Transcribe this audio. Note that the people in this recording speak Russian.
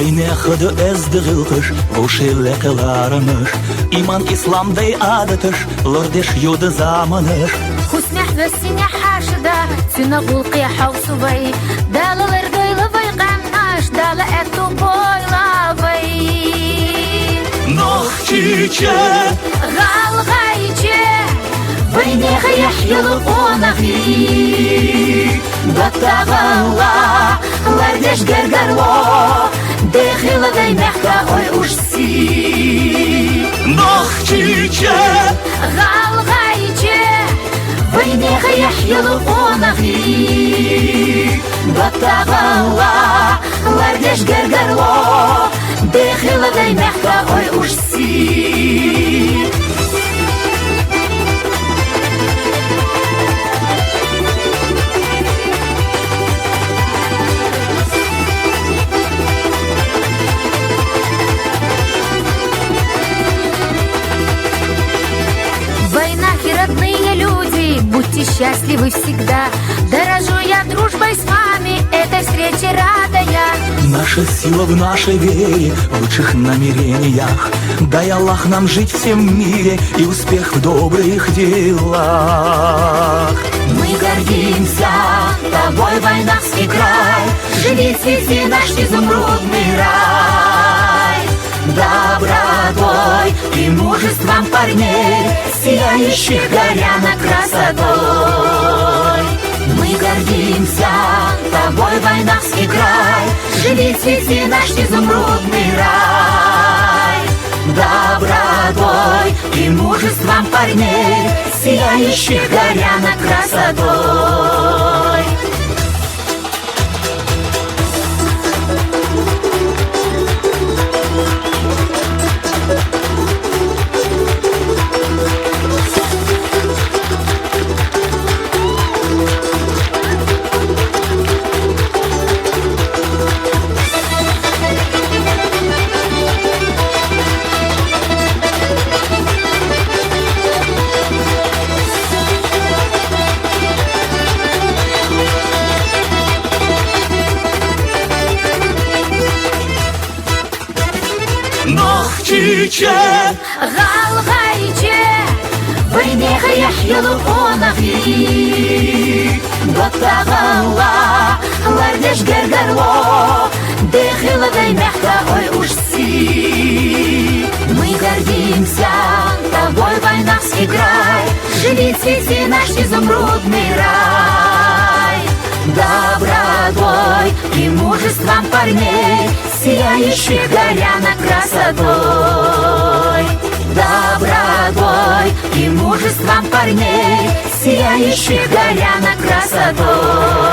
Войне ходы эздігілкіш, вушеллекеларыныш, иман исламдай адытыш, лордеш юды замыныш. Хусмях весіне хашыда, сіні ғулқи хаусывай, далы лырдайлывай қамнаш, далы әтту бойлавай. Нох чиче, ғалғайче, войне ғаях елы онағи, баттағалла, лардеш гәргәрло, дехилыдай мәхка ой ушси. нох чиче, ғалғайче, войне ғаях елы онағи, баттағалла, лардеш гәргәрло, дехилыдай мәхка ой ушси. Родные люди, будьте счастливы всегда. Дорожу я дружбой с вами, этой встрече рада я. Наша сила в нашей вере, в лучших намерениях. Дай Аллах нам жить всем в мире и успех в добрых делах. Мы гордимся тобой, войнахский край. Живи, цвети наш изумрудный рай. Добротой и мужеством парней, сияющих горяно красотой. Мы гордимся тобой, войнахский край. Живи, цвети наш изумрудный рай. Добротой и мужеством парней, сияющих горяно красотой. Нох чиче, ғалғайче, войне ғаях елы онағи, баттағалла, лардеш гәргәрло, дехилыдай мәхка ой ушси. Мы гордимся тобой, войнахский край. Живи, цвети наш изумрудный рай. Добротой и мужеством парней, сияющих горяно красотой. Добротой и мужеством парней, сияющих горяно красотой.